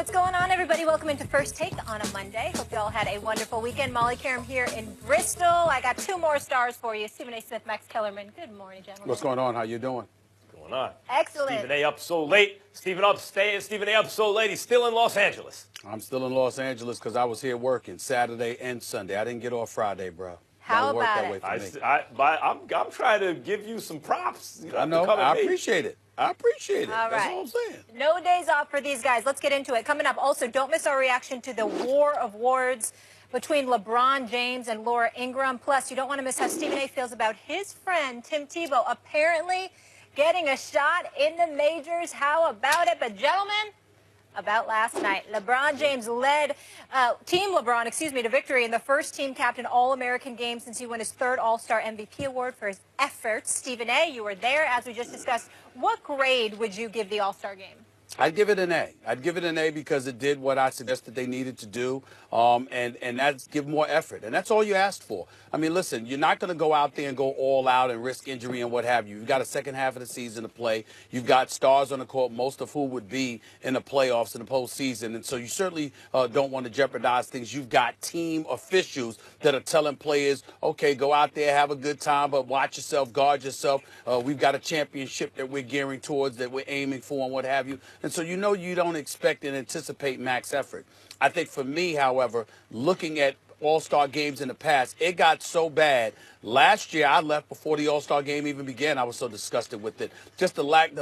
What's going on, everybody? Welcome into First Take on a Monday. Hope you all had a wonderful weekend. Molly Karam here in Bristol. I got two more stars for you. Stephen A. Smith, Max Kellerman. Good morning, gentlemen. What's going on? How you doing? What's going on? Excellent. Stephen A. up so late. Stephen A. up so late. He's still in Los Angeles. I'm still in Los Angeles because I was here working Saturday and Sunday. I didn't get off Friday, bro. How Don't work about that way it? for me. I'm trying to give you some props. You I know. I appreciate it. I appreciate it. All That's right. all I'm saying. No days off for these guys. Let's get into it. Coming up, also, don't miss our reaction to the war of words between LeBron James and Laura Ingraham. Plus, you don't want to miss how Stephen A. feels about his friend, Tim Tebow, apparently getting a shot in the majors. How about it? But, gentlemen, about last night, LeBron James led Team LeBron, to victory in the first team captain All-American game since he won his third All-Star MVP award for his efforts. Stephen A., you were there, as we just discussed. What grade would you give the All-Star game? I'd give it an A. I'd give it an A because it did what I suggested they needed to do, and that's give more effort. And that's all you asked for. I mean, listen, you're not going to go out there and go all out and risk injury and what have you. You've got a second half of the season to play. You've got stars on the court, most of who would be in the playoffs in the postseason. And so you certainly don't want to jeopardize things. You've got team officials that are telling players, okay, go out there, have a good time, but watch yourself, guard yourself. We've got a championship that we're gearing towards, that we're aiming for and what have you. And so you know you don't expect and anticipate max effort. I think for me, however, looking at All-Star games in the past, it got so bad. Last year, I left before the All-Star game even began. I was so disgusted with it. Just the lack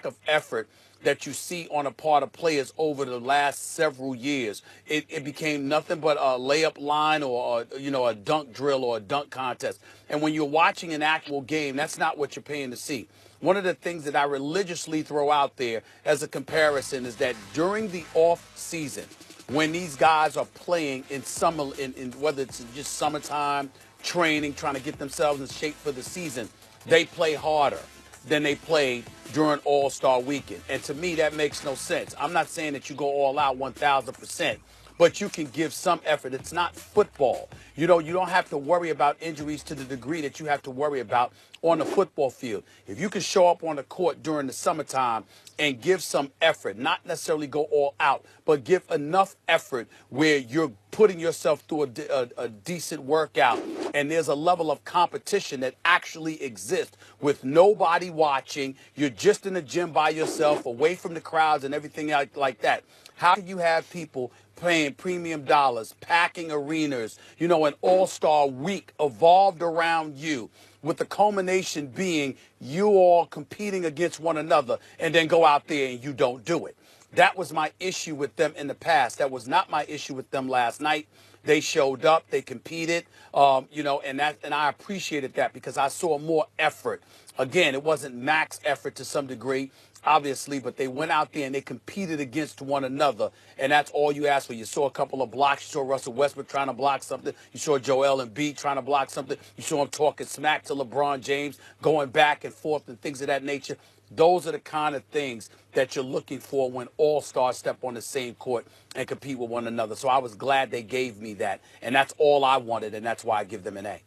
of effort that you see on a part of players over the last several years. It became nothing but a layup line or a dunk drill or a dunk contest. And when you're watching an actual game, that's not what you're paying to see. One of the things that I religiously throw out there as a comparison is that during the off season, when these guys are playing in summer, in whether it's just summertime, training, trying to get themselves in shape for the season, they play harder than they play during All-Star weekend. And to me, that makes no sense. I'm not saying that you go all out 1,000%, but you can give some effort. It's not football. You don't have to worry about injuries to the degree that you have to worry about on the football field. If you can show up on the court during the summertime and give some effort, not necessarily go all out, but give enough effort where you're putting yourself through a decent workout and there's a level of competition that actually exists with nobody watching. You're just in the gym by yourself, away from the crowds and everything like that. How can you have people paying premium dollars, packing arenas, an All-Star week evolved around you, with the culmination being you all competing against one another, and then go out there and you don't do it? That was my issue with them in the past. That was not my issue with them last night. They showed up, they competed, and I appreciated that because I saw more effort. Again, it wasn't max effort to some degree, obviously, but they went out there and they competed against one another, and that's all you asked for. You saw a couple of blocks. You saw Russell Westbrook trying to block something. You saw Joel Embiid trying to block something. You saw him talking smack to LeBron James, going back and forth and things of that nature. Those are the kind of things that you're looking for when all-stars step on the same court and compete with one another. So I was glad they gave me that, and that's all I wanted, and that's why I give them an A.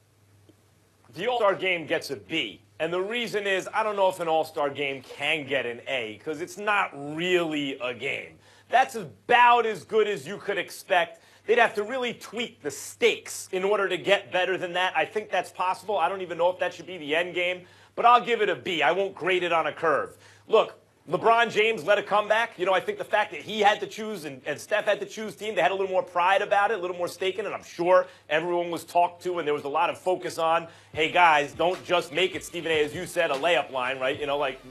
The All-Star game gets a B. And the reason is, I don't know if an All-Star game can get an A, because it's not really a game. That's about as good as you could expect. They'd have to really tweak the stakes in order to get better than that. I think that's possible. I don't even know if that should be the end game, but I'll give it a B. I won't grade it on a curve. Look, LeBron James led a comeback. I think the fact that he had to choose and Steph had to choose team, they had a little more pride about it, a little more stake in it. I'm sure everyone was talked to, and there was a lot of focus on, hey, guys, don't just make it, Stephen A., as you said, a layup line, right?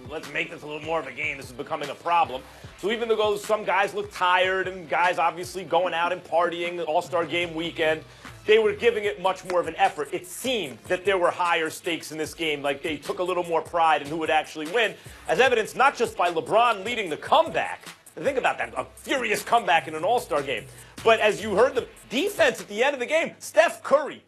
Let's make this a little more of a game. This is becoming a problem. So even though some guys look tired and guys obviously going out and partying All-Star game weekend, they were giving it much more of an effort. It seemed that there were higher stakes in this game, like they took a little more pride in who would actually win, as evidenced not just by LeBron leading the comeback. Think about that, a furious comeback in an All-Star game. But as you heard, the defense at the end of the game, Steph Curry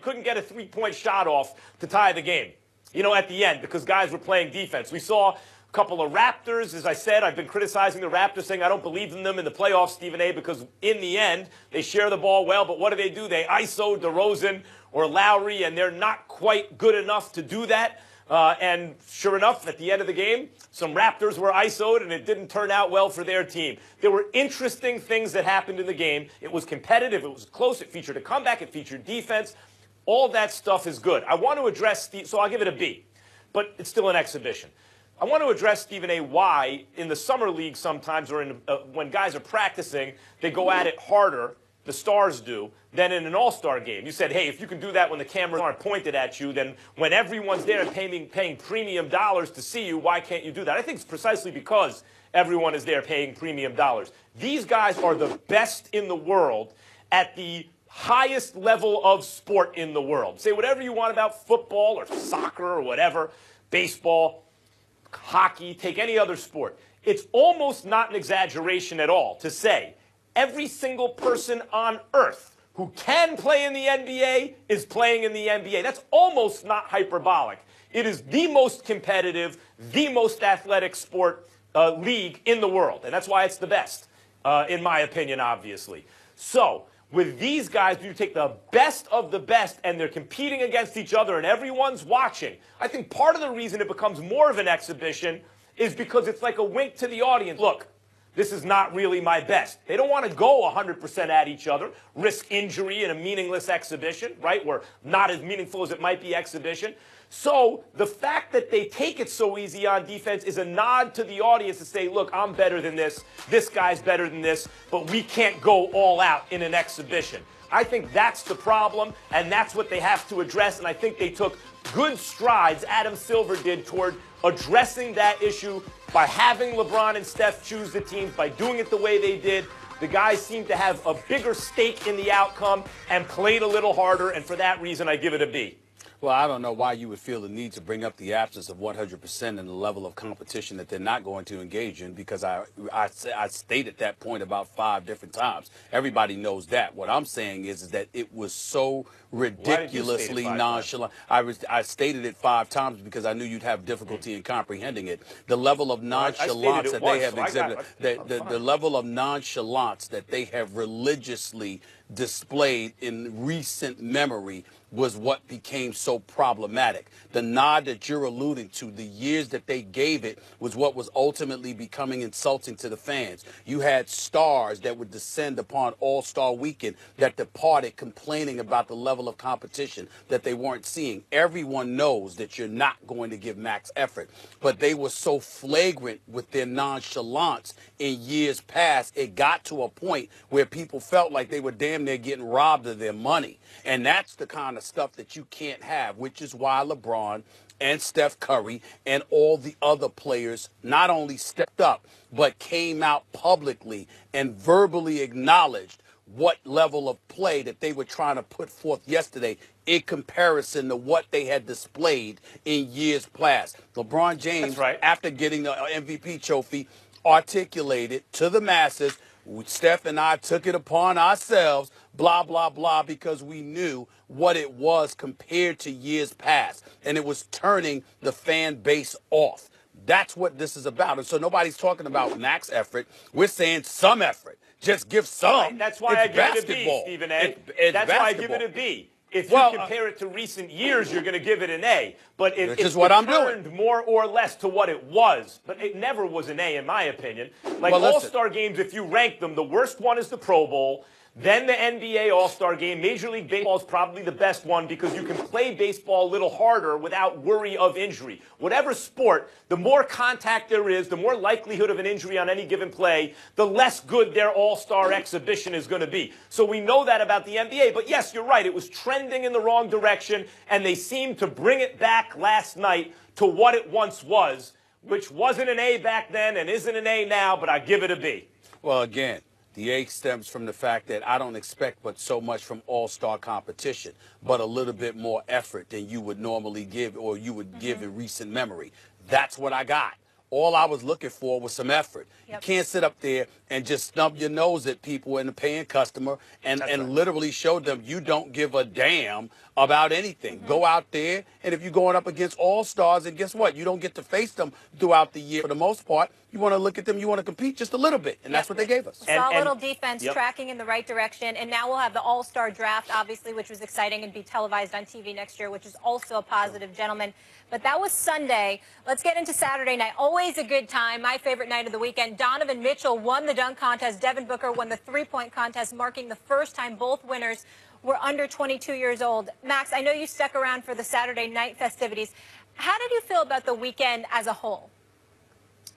couldn't get a three-point shot off to tie the game, at the end, because guys were playing defense. We saw a couple of Raptors. As I said, I've been criticizing the Raptors, saying I don't believe in them in the playoffs, Stephen A., because in the end, they share the ball well, but what do? They ISO DeRozan or Lowry, and they're not quite good enough to do that. And sure enough, at the end of the game, some Raptors were ISO'd, and it didn't turn out well for their team. There were interesting things that happened in the game. It was competitive. It was close. It featured a comeback. It featured defense. All that stuff is good. I want to address so I'll give it a B, but it's still an exhibition. I want to address, Stephen A., why in the summer league sometimes, or when guys are practicing, they go at it harder, the stars do, than in an all-star game. You said, hey, if you can do that when the cameras aren't pointed at you, then when everyone's there and paying premium dollars to see you, why can't you do that? I think it's precisely because everyone is there paying premium dollars. These guys are the best in the world at the highest level of sport in the world. Say whatever you want about football or soccer or whatever, baseball, hockey, take any other sport. It's almost not an exaggeration at all to say every single person on earth who can play in the NBA is playing in the NBA. That's almost not hyperbolic. It is the most competitive, the most athletic sport league in the world. And that's why it's the best, in my opinion, obviously. So with these guys, you take the best of the best, and they're competing against each other, and everyone's watching. I think part of the reason it becomes more of an exhibition is because it's like a wink to the audience. Look, this is not really my best. They don't want to go 100% at each other, risk injury in a meaningless exhibition, right, or not as meaningful as it might be exhibition. So the fact that they take it so easy on defense is a nod to the audience to say, look, I'm better than this guy's better than this, but we can't go all out in an exhibition. I think that's the problem, and that's what they have to address, and I think they took good strides, Adam Silver did, toward addressing that issue by having LeBron and Steph choose the teams, by doing it the way they did. The guys seem to have a bigger stake in the outcome and played a little harder, and for that reason, I give it a B. Well, I don't know why you would feel the need to bring up the absence of 100% and the level of competition that they're not going to engage in, because I stated that point about 5 different times. Everybody knows that. What I'm saying is that it was so ridiculously nonchalant. I stated it 5 times because I knew you'd have difficulty in comprehending it. The level of nonchalance that they have exhibited, the level of nonchalance that they have religiously displayed in recent memory was what became so problematic. The nod that you're alluding to, the years that they gave it, was what was ultimately becoming insulting to the fans. You had stars that would descend upon All-Star Weekend that departed complaining about the level of competition that they weren't seeing. Everyone knows that you're not going to give max effort, but they were so flagrant with their nonchalance in years past, it got to a point where people felt like they were damn near getting robbed of their money. And that's the kind of stuff that you can't have, which is why LeBron and Steph Curry and all the other players not only stepped up, but came out publicly and verbally acknowledged what level of play that they were trying to put forth yesterday in comparison to what they had displayed in years past. LeBron James, after getting the MVP trophy, articulated to the masses, Steph and I took it upon ourselves, blah, blah, blah, because we knew what it was compared to years past. And it was turning the fan base off. That's what this is about. And so nobody's talking about max effort. We're saying some effort. Just give some. Right. That's why I give it a B, Stephen A. That's why I give it a B. If you compare it to recent years, you're going to give it an A. But it returned more or less to what it was. But it never was an A, in my opinion. Like All-Star games, if you rank them, the worst one is the Pro Bowl. Then the NBA All-Star Game. Major League Baseball is probably the best one because you can play baseball a little harder without worry of injury. Whatever sport, the more contact there is, the more likelihood of an injury on any given play, the less good their All-Star exhibition is going to be. So we know that about the NBA. But yes, you're right. It was trending in the wrong direction, and they seemed to bring it back last night to what it once was, which wasn't an A back then and isn't an A now, but I give it a B. Well, again, the A stems from the fact that I don't expect but so much from all-star competition, but a little bit more effort than you would normally give or you would give in recent memory. That's what I got. All I was looking for was some effort. You can't sit up there and just snub your nose at people and a paying customer and literally show them you don't give a damn about anything. Go out there, and if you're going up against all-stars, and guess what? You don't get to face them throughout the year for the most part. You want to look at them, you want to compete just a little bit, and that's what they gave us. Saw a little defense yep. tracking in the right direction, and now we'll have the All-Star draft, obviously, which was exciting and be televised on TV next year, which is also a positive, gentlemen. But that was Sunday. Let's get into Saturday night. Always a good time. My favorite night of the weekend. Donovan Mitchell won the dunk contest. Devin Booker won the three-point contest, marking the first time both winners were under 22 years old. Max, I know you stuck around for the Saturday night festivities. How did you feel about the weekend as a whole?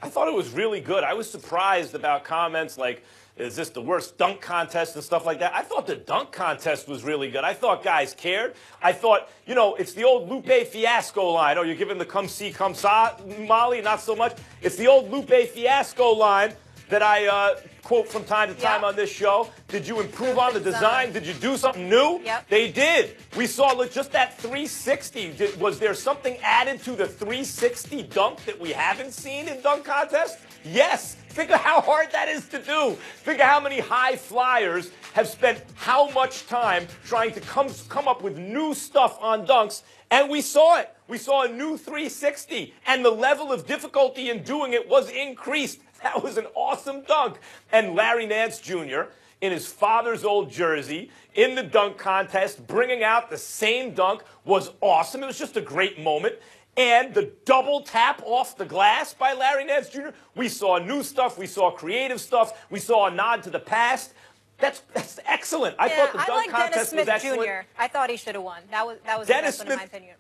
I thought it was really good. I was surprised about comments like, is this the worst dunk contest and stuff like that? I thought the dunk contest was really good. I thought guys cared. I thought, you know, it's the old Lupe Fiasco line. Oh, you're giving the come see, come saw, Molly? Not so much. It's the old Lupe Fiasco line that I quote from time to time on this show. Did you improve on the design? Did you do something new? Yep. They did. We saw just that 360. Was there something added to the 360 dunk that we haven't seen in dunk contests? Yes. Think of how hard that is to do. Think of how many high flyers have spent how much time trying to come up with new stuff on dunks, and we saw it. We saw a new 360, and the level of difficulty in doing it was increased. That was an awesome dunk. And Larry Nance Jr., in his father's old jersey, in the dunk contest, bringing out the same dunk, was awesome. It was just a great moment. And the double tap off the glass by Larry Nance Jr., we saw new stuff, we saw creative stuff, we saw a nod to the past. That's excellent. I thought the dunk contest was excellent. Jr. I thought he should have won. That was Dennis the best one, in my Smith, opinion.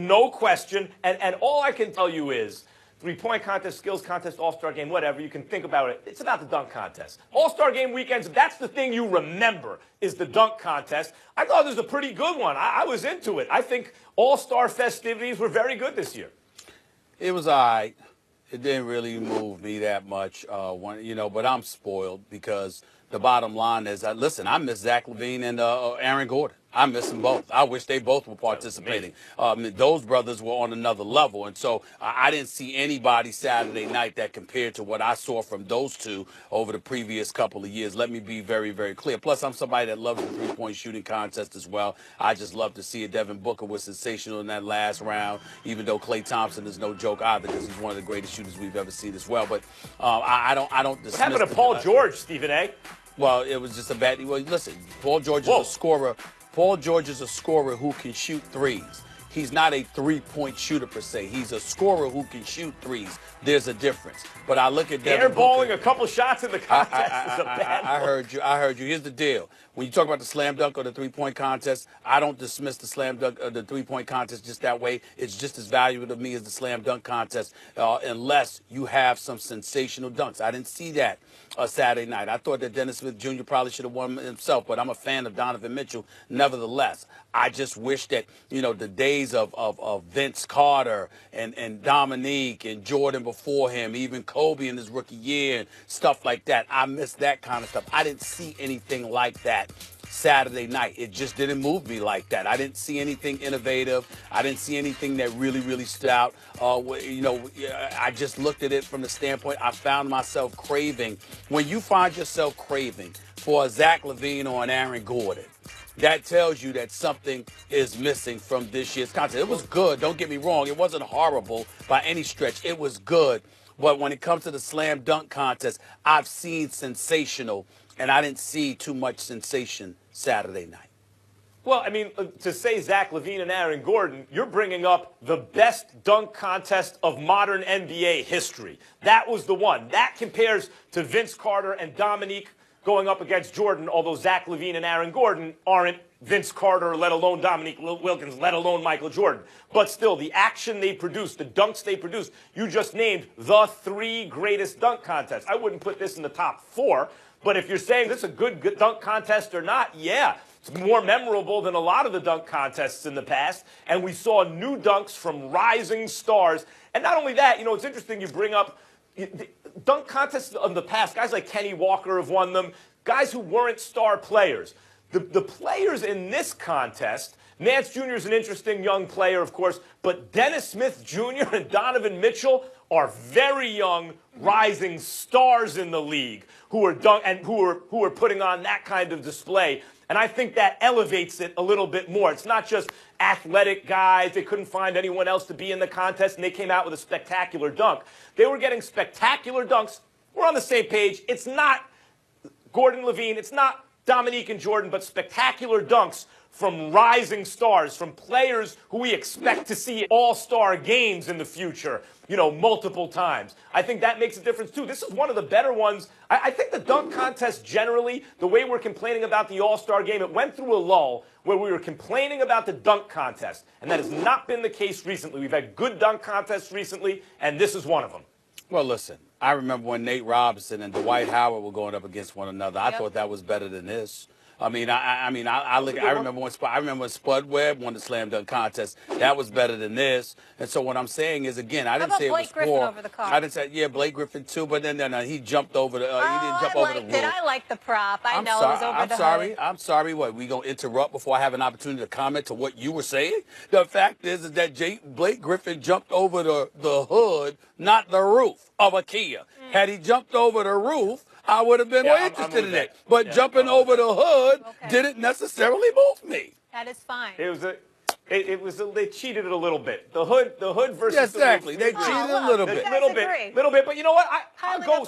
no question. And all I can tell you is, three-point contest, skills contest, all-star game, whatever, you can think about it. It's about the dunk contest. All-star game weekends, that's the thing you remember, is the dunk contest. I thought it was a pretty good one. I was into it. I think all-star festivities were very good this year. It was all right. It didn't really move me that much, but I'm spoiled because the bottom line is, listen, I miss Zach LaVine and Aaron Gordon. I miss them both. I wish they both were participating. Those brothers were on another level. And so I didn't see anybody Saturday night that compared to what I saw from those two over the previous couple of years. Let me be very, very clear. Plus, I'm somebody that loves the three-point shooting contest as well. I just love to see it. Devin Booker was sensational in that last round, even though Klay Thompson is no joke either because he's one of the greatest shooters we've ever seen as well. But I don't dismiss. What happened to Paul George, Stephen A? Well, it was just a bad. Well, listen, Paul George is a scorer. Paul George is a scorer who can shoot threes. He's not a three-point shooter per se. He's a scorer who can shoot threes. There's a difference. But I look at Devin airballing Booker. A couple shots in the contest is a bad one. I heard you. Here's the deal. When you talk about the slam dunk or the three-point contest, I don't dismiss the slam dunk or the three-point contest just that way. It's just as valuable to me as the slam dunk contest unless you have some sensational dunks. I didn't see that Saturday night. I thought that Dennis Smith Jr. probably should have won himself, but I'm a fan of Donovan Mitchell nevertheless. I just wish that, the days of Vince Carter and Dominique and Jordan before him, even Kobe in his rookie year and stuff like that, I miss that kind of stuff. I didn't see anything like that Saturday night. It just didn't move me like that. I didn't see anything innovative. I didn't see anything that really, really stood out. I just looked at it from the standpoint I found myself craving. When you find yourself craving for a Zach LaVine or an Aaron Gordon, that tells you that something is missing from this year's contest. It was good. Don't get me wrong. It wasn't horrible by any stretch. It was good. But when it comes to the slam dunk contest, I've seen sensational, and I didn't see too much sensation Saturday night. Well, I mean, to say Zach LaVine and Aaron Gordon, you're bringing up the best dunk contest of modern NBA history. That was the one. That compares to Vince Carter and Dominique going up against Jordan, although Zach LaVine and Aaron Gordon aren't Vince Carter, let alone Dominique Wilkins, let alone Michael Jordan. But still, the action they produced, the dunks they produced, you just named the three greatest dunk contests. I wouldn't put this in the top four, but if you're saying this is a good dunk contest or not, yeah. It's more memorable than a lot of the dunk contests in the past, and we saw new dunks from rising stars. And not only that, it's interesting you bring up the dunk contests of the past. Guys like Kenny Walker have won them, guys who weren't star players. The players in this contest, Nance Jr. is an interesting young player, of course, but Dennis Smith Jr. and Donovan Mitchell are very young, rising stars in the league who are putting on that kind of display. And I think that elevates it a little bit more. It's not just athletic guys. They couldn't find anyone else to be in the contest, and they came out with a spectacular dunk. They were getting spectacular dunks. We're on the same page. It's not Gordon Levine. It's not Dominique and Jordan, but spectacular dunks from rising stars, from players who we expect to see all-star games in the future, multiple times. I think that makes a difference, too. This is one of the better ones. I think the dunk contest generally, the way we're complaining about the all-star game, it went through a lull where we were complaining about the dunk contest, and that has not been the case recently. We've had good dunk contests recently, and this is one of them. Well, listen, I remember when Nate Robinson and Dwight Howard were going up against one another. I thought that was better than this. I remember when Spud Webb won the slam dunk contest. That was better than this. And so what I'm saying is, again, I didn't say it was Blake Griffin over the car? I didn't say Blake Griffin too, but then he jumped over the. He didn't jump over the roof. I like the prop. I know it was over the hood. I'm sorry. What, we gonna interrupt before I have an opportunity to comment to what you were saying? The fact is that Blake Griffin jumped over the hood, not the roof of a Kia. Had he jumped over the roof, I would have been more interested in it. But jumping over the hood didn't necessarily move me. That is fine. They cheated it a little bit. The hood versus exactly. the roof. They cheated a little bit. Little bit. But you know what? I'll go.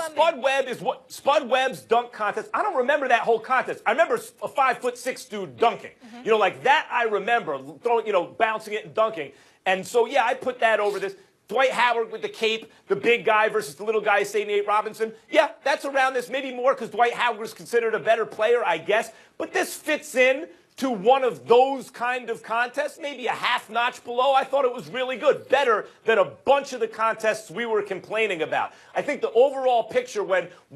Spud Webb's dunk contest. I don't remember that whole contest. I remember a 5'6" dude dunking. Like that. I remember throwing, bouncing it and dunking. And so I put that over this. Dwight Howard with the cape, the big guy versus the little guy, say Nate Robinson. Yeah, that's around this, maybe more because Dwight Howard is considered a better player, I guess. But this fits in to one of those kind of contests, maybe a half notch below. I thought it was really good, better than a bunch of the contests we were complaining about. I think the overall picture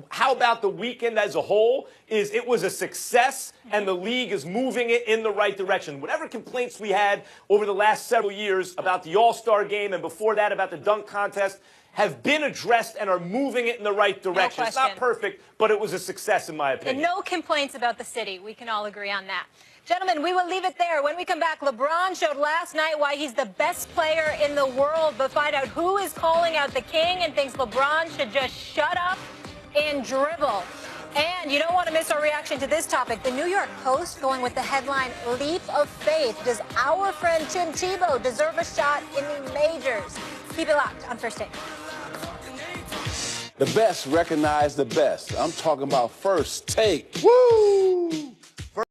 how about the weekend as a whole, is it was a success and the league is moving it in the right direction. Whatever complaints we had over the last several years about the All-Star game and before that about the dunk contest have been addressed and are moving it in the right direction. It's not perfect, but it was a success in my opinion. And no complaints about the city. We can all agree on that. Gentlemen, we will leave it there. When we come back, LeBron showed last night why he's the best player in the world, but find out who is calling out the king and thinks LeBron should just shut up and dribble. And you don't want to miss our reaction to this topic. The New York Post going with the headline, Leap of Faith. Does our friend Tim Tebow deserve a shot in the majors? Keep it locked on First Take. The best recognize the best. I'm talking about First Take. Woo!